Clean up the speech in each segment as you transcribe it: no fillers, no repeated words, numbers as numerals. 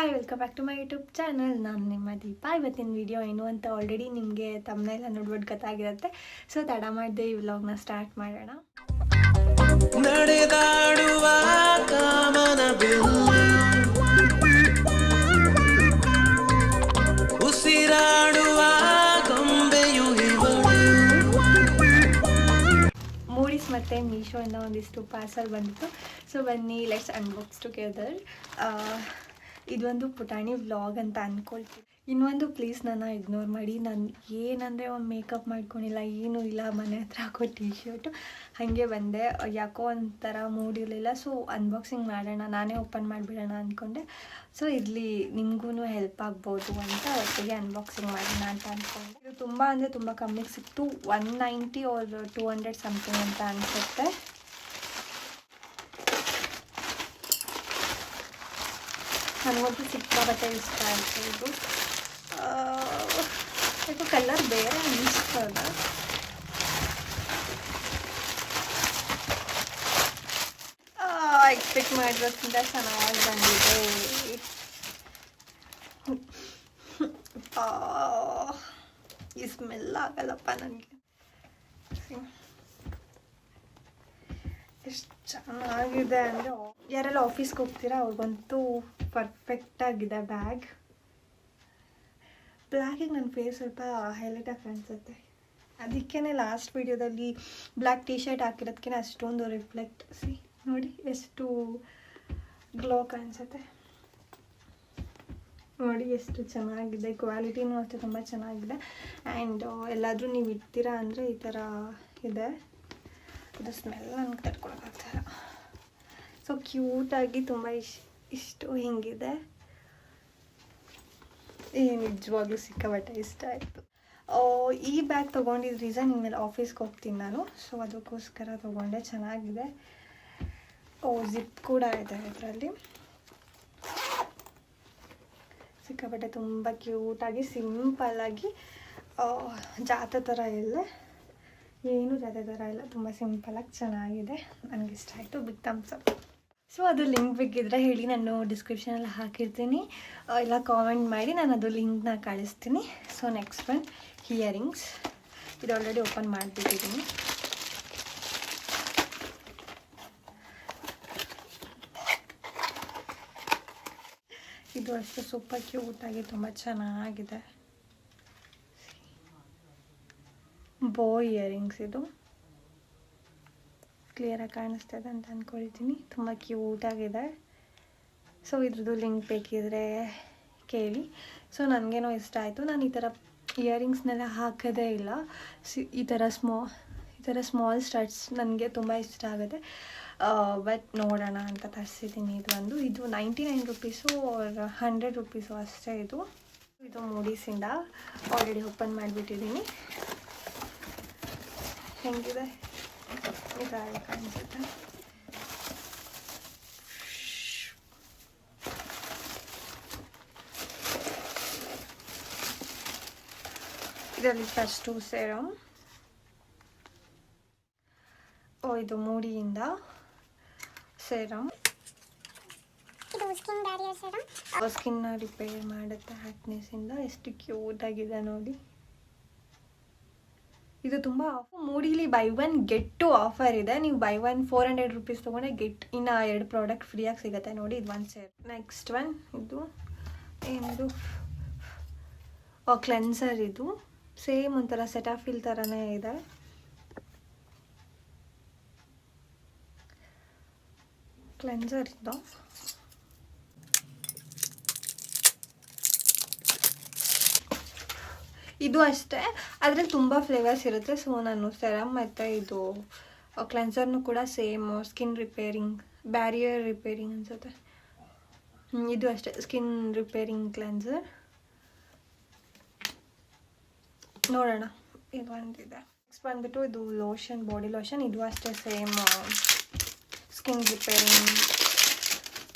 Hi, welcome back to my YouTube channel. ನಾನು ನಿಮ್ಮ ದೀಪ. ಇವತ್ತಿನ ವಿಡಿಯೋ ಏನು ಅಂತ ಆಲ್ರೆಡಿ ನಿಮಗೆ ತಮ್ಮನೆಲ್ಲ ನೋಡ್ಬಿಟ್ಟು ಗೊತ್ತಾಗಿರುತ್ತೆ. ಸೊ ತಡ ಮಾಡದೆ ಈ ವ್ಲಾಗ್ನ ಸ್ಟಾರ್ಟ್ ಮಾಡೋಣ. ನಡೆದಾಡುವ ಕಾಮನ ಉಸಿರಾಡುವ ಗೊಂಬೆಯು ಮೂಡೀಸ್ ಮತ್ತು ಮೀಶೋಯಿಂದ ಒಂದಿಷ್ಟು ಪಾರ್ಸಲ್ ಬಂದಿತ್ತು. ಸೊ ಬನ್ನಿ, ಲೆಟ್ಸ್ ಅನ್ಬಾಕ್ಸ್ ಟುಗೆದರ್. ಇದೊಂದು ಪುಟಾಣಿ ವ್ಲಾಗ್ ಅಂತ ಅಂದ್ಕೊಳ್ತೀನಿ. ಇನ್ನೊಂದು ಪ್ಲೀಸ್ ನನ್ನ ಇಗ್ನೋರ್ ಮಾಡಿ. ನಾನು ಏನಂದರೆ ಒಂದು ಮೇಕಪ್ ಮಾಡ್ಕೊಂಡಿಲ್ಲ, ಏನೂ ಇಲ್ಲ, ಮನೆ ಹತ್ರ ಹಾಕೋ ಟಿ ಶರ್ಟು ಹಾಗೆ ಬಂದೆ. ಯಾಕೋ ಒಂಥರ ಮೂಡಿರಲಿಲ್ಲ. ಸೊ ಅನ್ಬಾಕ್ಸಿಂಗ್ ಮಾಡೋಣ, ನಾನೇ ಓಪನ್ ಮಾಡಿಬಿಡೋಣ ಅಂದ್ಕೊಂಡೆ. ಸೊ ಇಲ್ಲಿ ನಿಮಗೂ ಹೆಲ್ಪ್ ಆಗ್ಬೋದು ಅಂತ ಒಟ್ಟಿಗೆ ಅನ್ಬಾಕ್ಸಿಂಗ್ ಮಾಡೋಣ ಅಂತ ಅಂದ್ಕೊಂಡೆ. ಇದು ತುಂಬ ಅಂದರೆ ತುಂಬ ಕಮ್ಮಿಗೆ ಸಿಕ್ತು. 190 or 200 ಸಮಥಿಂಗ್ ಅಂತ ಅನಿಸುತ್ತೆ. ನನಗಂತೂ ಸಿಕ್ಕಾಪಟ್ಟೆ ಇಷ್ಟ ಆಯಿತು. ಇದು ಯಾಕೋ ಕಲರ್ ಬೇರೆ ಅನಿಸ್ತದ. ಎಕ್ಸ್ಪೆಕ್ಟ್ ಮಾಡಿರೋದ್ಕಿಂತ ಚೆನ್ನಾಗಿ ಬಂದಿದೆ. ಈ ಸ್ಮೆಲ್ ಆಗಲ್ಲಪ್ಪ ನನಗೆ. ಎಷ್ಟು ಚೆನ್ನಾಗಿದೆ ಅಂದರೆ, ಯಾರೆಲ್ಲ ಆಫೀಸ್ಗೆ ಹೋಗ್ತೀರಾ ಅವ್ರಿಗಂತೂ ಪರ್ಫೆಕ್ಟಾಗಿದೆ ಬ್ಯಾಗ್. ಬ್ಲ್ಯಾಕಿಗೆ ನನ್ನ ಫೇಸ್ ಸ್ವಲ್ಪ ಹೈಲೈಟಾಗಿ ಕಾಣಿಸುತ್ತೆ. ಅದಕ್ಕೇ ಲಾಸ್ಟ್ ವೀಡಿಯೋದಲ್ಲಿ ಬ್ಲ್ಯಾಕ್ ಟಿ ಶರ್ಟ್ ಹಾಕಿರೋದಕ್ಕೆ ಅಷ್ಟೊಂದು ರಿಫ್ಲೆಕ್ಟ್ ನೋಡಿ ಎಷ್ಟು ಗ್ಲೋ ಕಾಣಿಸುತ್ತೆ. ನೋಡಿ ಎಷ್ಟು ಚೆನ್ನಾಗಿದೆ. ಕ್ವಾಲಿಟಿನೂ ಅಷ್ಟೇ ತುಂಬ ಚೆನ್ನಾಗಿದೆ. ಆ್ಯಂಡ್ ಎಲ್ಲಾದರೂ ನೀವು ಇಡ್ತೀರಾ ಅಂದರೆ ಈ ಥರ ಇದೆ. ಅದು ಸ್ಮೆಲ್ ನನಗೆ ತಡ್ಕೊಳಕ್ಕಾಗ್ತಾಯಿಲ್ಲ. ಸೊ ಕ್ಯೂಟಾಗಿ ತುಂಬ ಇಷ್ಟು ಹಿಂಗಿದೆ. ನಿಜವಾಗ್ಲೂ ಸಿಕ್ಕಾಪಟ್ಟೆ ಇಷ್ಟ ಆಯಿತು. ಈ ಬ್ಯಾಗ್ ತೊಗೊಂಡಿದ್ದ ರೀಸನ್ ಇನ್ಮೇಲೆ ಆಫೀಸ್ಗೆ ಹೋಗ್ತೀನಿ ನಾನು. ಸೊ ಅದಕ್ಕೋಸ್ಕರ ತೊಗೊಂಡೆ. ಚೆನ್ನಾಗಿದೆ. ಜಿಪ್ ಕೂಡ ಇದೆ ಇದರಲ್ಲಿ. ಸಿಕ್ಕಾಪಟ್ಟೆ ತುಂಬ ಕ್ಯೂಟಾಗಿ ಸಿಂಪಲ್ಲಾಗಿ, ಜಾತ ಥರ ಇಲ್ಲ, ಏನೂ ಜಾತೆ ಥರ ಇಲ್ಲ, ತುಂಬ ಸಿಂಪಲಾಗಿ ಚೆನ್ನಾಗಿದೆ. ನನಗಿಷ್ಟ ಆಯಿತು. Big thumbs up. ಸೊ ಅದು ಲಿಂಕ್ ಬೇಕಿದ್ರೆ ಹೇಳಿ, ನಾನು ಡಿಸ್ಕ್ರಿಪ್ಷನಲ್ಲಿ ಹಾಕಿರ್ತೀನಿ. ಎಲ್ಲ ಕಾಮೆಂಟ್ ಮಾಡಿ, ನಾನು ಅದು ಲಿಂಕ್ನ ಕಳಿಸ್ತೀನಿ. So next one hearings. ಇದು ಆಲ್ರೆಡಿ ಓಪನ್ ಮಾಡಿಬಿಟ್ಟಿದ್ದೀನಿ. ಇದು ಅಷ್ಟು ಸೂಪರ್ ಕ್ಯೂಟಾಗಿ ತುಂಬ ಚೆನ್ನಾಗಿದೆ. ಬೋ ಇಯರಿಂಗ್ಸ್. ಇದು ಕ್ಲಿಯರಾಗಿ ಕಾಣಿಸ್ತದೆ ಅಂತ ಅಂದ್ಕೊಳ್ತೀನಿ. ತುಂಬ ಕ್ಯೂಟಾಗಿದೆ. ಸೊ ಇದ್ರದ್ದು ಲಿಂಕ್ ಬೇಕಿದ್ರೆ ಕೇಳಿ. ಸೊ ನನಗೇನೋ ಇಷ್ಟ ಆಯಿತು. ನಾನು ಈ ಥರ ಇಯರಿಂಗ್ಸ್ನೆಲ್ಲ ಹಾಕೋದೇ ಇಲ್ಲ. ಈ ಥರ ಸ್ಮಾಲ್ ಸ್ಟಡ್ಸ್ ನನಗೆ ತುಂಬ ಇಷ್ಟ ಆಗುತ್ತೆ. ಬಟ್ ನೋಡೋಣ ಅಂತ ತರಿಸಿದ್ದೀನಿ. ಇದು 99 ರುಪೀಸು ಆರ್ 100 ರುಪೀಸು ಅಷ್ಟೇ. ಇದು ಮೂಡೀಸಿಂದ ಆಲ್ರೆಡಿ ಓಪನ್ ಮಾಡಿಬಿಟ್ಟಿದ್ದೀನಿ. ಹೆಂಗಿದೆ ಇದಾಗಿ ಕಾಣಿಸುತ್ತೆ. ಇದರಲ್ಲಿ ಫಸ್ಟು ಸೆರಮ್. ಇದು ಮೂಡಿಯಿಂದ ಸೆರಮ್. ಸ್ಕಿನ್ನ ರಿಪೇರ್ ಮಾಡುತ್ತೆ ಹ್ಯಾಕ್ನೆಸ್ಸಿಂದ. ಎಷ್ಟು ಕ್ಯೂಟಾಗಿದೆ ನೋಡಿ. ಇದು ತುಂಬ ಮೂಡಿಲಿ ಬೈ 1 get 2 ಆಫರ್ ಇದೆ. ನೀವು ಬೈ 1 400 ರುಪೀಸ್ ತೊಗೊಂಡೆ ಇನ್ನು 2 ಪ್ರಾಡಕ್ಟ್ ಫ್ರೀಯಾಗಿ ಸಿಗುತ್ತೆ. ನೋಡಿ, ಇದು 1 ಸೇರ್. ನೆಕ್ಸ್ಟ್ ಒನ್ ಇದು ಏನದು ಕ್ಲೆನ್ಸರ್. ಇದು ಸೇಮ್ ಒಂಥರ ಸೆಟಾಫಿಲ್ ಥರನೇ ಇದೆ. ಕ್ಲೆನ್ಸರ್ ಇದು ಅಷ್ಟೇ. ಅದರಲ್ಲಿ ತುಂಬ ಫ್ಲೇವರ್ಸ್ ಇರುತ್ತೆ. ಸೊ ನಾನು ಸೆರಮ್ ಮತ್ತು ಇದು ಕ್ಲೆನ್ಸರ್ನು ಕೂಡ same skin repairing, barrier repairing ಅನಿಸುತ್ತೆ. ಇದು ಅಷ್ಟೇ, ಸ್ಕಿನ್ ರಿಪೇರಿಂಗ್ ಕ್ಲೆನ್ಸರ್. ನೋಡೋಣ, ಇದು ಒಂದಿದೆ. ನೆಕ್ಸ್ಟ್ ಬಂದುಬಿಟ್ಟು ಇದು ಲೋಷನ್, ಬಾಡಿ ಲೋಷನ್. ಇದು ಅಷ್ಟೇ same skin repairing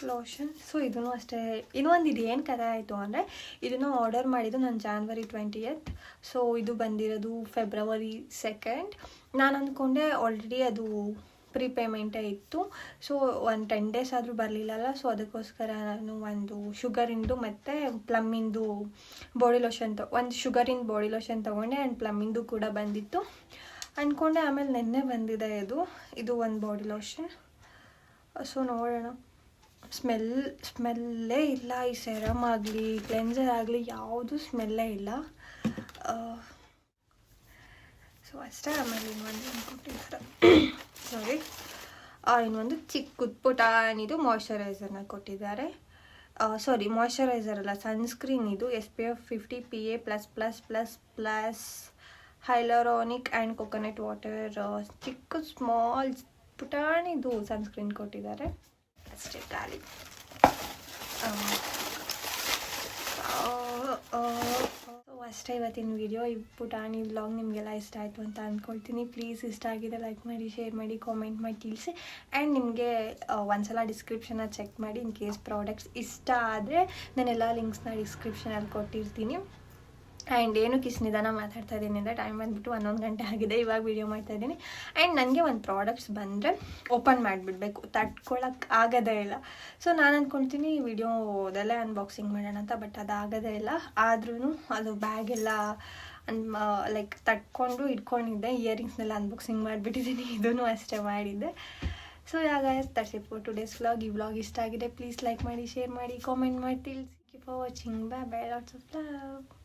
lotion. So ಇದೂ ಅಷ್ಟೇ. ಇನ್ನೊಂದು ಇದು ಏನು ಕಥೆ ಆಯಿತು ಅಂದರೆ, ಇದನ್ನು ಆರ್ಡರ್ ಮಾಡಿದ್ದು ನಾನು January 20th. ಸೊ ಇದು ಬಂದಿರೋದು February 2nd. ನಾನು ಅಂದ್ಕೊಂಡೆ ಆಲ್ರೆಡಿ ಅದು ಪ್ರೀಪೇಮೆಂಟೇ ಇತ್ತು. ಸೊ ಒಂದು 10 ಡೇಸ್ ಆದರೂ ಬರಲಿಲ್ಲಲ್ಲ. ಸೊ ಅದಕ್ಕೋಸ್ಕರ ನಾನು ಒಂದು ಶುಗರಿಂದು ಮತ್ತು ಪ್ಲಮ್ಮಿಂದು ಬಾಡಿ ಲೋಷನ್ ಒಂದು ಶುಗರಿಂದು ಬಾಡಿ ಲೋಷನ್ ತೊಗೊಂಡೆ ಆ್ಯಂಡ್ ಪ್ಲಮ್ಮಿಂದು ಕೂಡ ಬಂದಿತ್ತು ಅಂದ್ಕೊಂಡೆ. ಆಮೇಲೆ ನೆನ್ನೆ ಬಂದಿದೆ ಇದು ಒಂದು ಬಾಡಿ ಲೋಷನ್. ಸೊ ನೋಡೋಣ. ಸ್ಮೆಲ್ಲೇ ಇಲ್ಲ. ಈ ಸೆರಮ್ ಆಗಲಿ ಕ್ಲೆನ್ಸರ್ ಆಗಲಿ ಯಾವುದು ಸ್ಮೆಲ್ಲೇ ಇಲ್ಲ. ಸೊ ಅಷ್ಟೇ. ಆಮೇಲೆ ಇನ್ನೊಂದು ಕೊಟ್ಟಿದ್ದಾರೆ ಸಾರಿ ಇನ್ನೊಂದು ಚಿಕ್ಕ ಪುಟಾಣಿದು ಮಾಯ್ಶ್ಚರೈಸರ್ನ ಕೊಟ್ಟಿದ್ದಾರೆ. ಸಾರಿ ಮಾಯ್ಶ್ಚರೈಸರ್ ಅಲ್ಲ, ಸನ್ಸ್ಕ್ರೀನ್ ಇದು SPF 50 PA++++ ಹೈಲೋರಾನಿಕ್ and coconut water ಚಿಕ್ಕ ಸ್ಮಾಲ್ ಪುಟಾಣಿದು ಸನ್ಸ್ಕ್ರೀನ್ ಕೊಟ್ಟಿದ್ದಾರೆ ಅಷ್ಟೇ ಖಾಲಿ. ಅಷ್ಟೇ ಇವತ್ತಿನ ವಿಡಿಯೋ. ಈ ಪುಟಾಣಿ ವ್ಲಾಗ್ ನಿಮಗೆಲ್ಲ ಇಷ್ಟ ಆಯಿತು ಅಂತ ಅಂದ್ಕೊಳ್ತೀನಿ. ಪ್ಲೀಸ್ ಇಷ್ಟ ಆಗಿದೆ ಲೈಕ್ ಮಾಡಿ, ಶೇರ್ ಮಾಡಿ, ಕಾಮೆಂಟ್ ಮಾಡಿ ತಿಳಿಸಿ. ಆ್ಯಂಡ್ ನಿಮಗೆ ಒಂದ್ಸಲ ಡಿಸ್ಕ್ರಿಪ್ಷನ್ನ ಚೆಕ್ ಮಾಡಿ. ಇನ್ ಕೇಸ್ ಪ್ರಾಡಕ್ಟ್ಸ್ ಇಷ್ಟ ಆದರೆ ನಾನೆಲ್ಲ ಲಿಂಕ್ಸ್ನ ಡಿಸ್ಕ್ರಿಪ್ಷನಲ್ಲಿ ಕೊಟ್ಟಿರ್ತೀನಿ. ಆ್ಯಂಡ್ ಏನಕ್ಕೆ ಇಷ್ಟು ನಿಧಾನ ಮಾತಾಡ್ತಾ ಇದ್ದೀನಿ ಅಂದರೆ ಟೈಮ್ ಬಂದುಬಿಟ್ಟು 11 ಗಂಟೆ ಆಗಿದೆ, ಇವಾಗ ವೀಡಿಯೋ ಮಾಡ್ತಾಯಿದ್ದೀನಿ. ಆ್ಯಂಡ್ ನನಗೆ ಒಂದು ಪ್ರಾಡಕ್ಟ್ಸ್ ಬಂದರೆ ಓಪನ್ ಮಾಡಿಬಿಡ್ಬೇಕು, ತಡ್ಕೊಳಕ್ಕೆ ಆಗೋದೇ ಇಲ್ಲ. ಸೊ ನಾನು ಅಂದ್ಕೊಳ್ತೀನಿ ವಿಡಿಯೋದಲ್ಲೇ ಅನ್ಬಾಕ್ಸಿಂಗ್ ಮಾಡೋಣ ಅಂತ, ಬಟ್ ಅದಾಗೋದೇ ಇಲ್ಲ. ಆದ್ರೂ ಅದು ಬ್ಯಾಗೆಲ್ಲ ಲೈಕ್ ತಟ್ಕೊಂಡು ಇಟ್ಕೊಂಡಿದ್ದೆ. ಇಯರಿಂಗ್ಸ್ನೆಲ್ಲ ಅನ್ಬಾಕ್ಸಿಂಗ್ ಮಾಡಿಬಿಟ್ಟಿದ್ದೀನಿ, ಇದೂ ಅಷ್ಟೇ ಮಾಡಿದ್ದೆ. So that's it for today's vlog. ಈ ವ್ಲಾಗ್ ಇಷ್ಟ ಆಗಿದೆ ಪ್ಲೀಸ್ ಲೈಕ್ ಮಾಡಿ, ಶೇರ್ ಮಾಡಿ, ಕಾಮೆಂಟ್ ಮಾಡಿ ತಿಳಿಸಿ. Keep watching. Bye bye. Lots of love.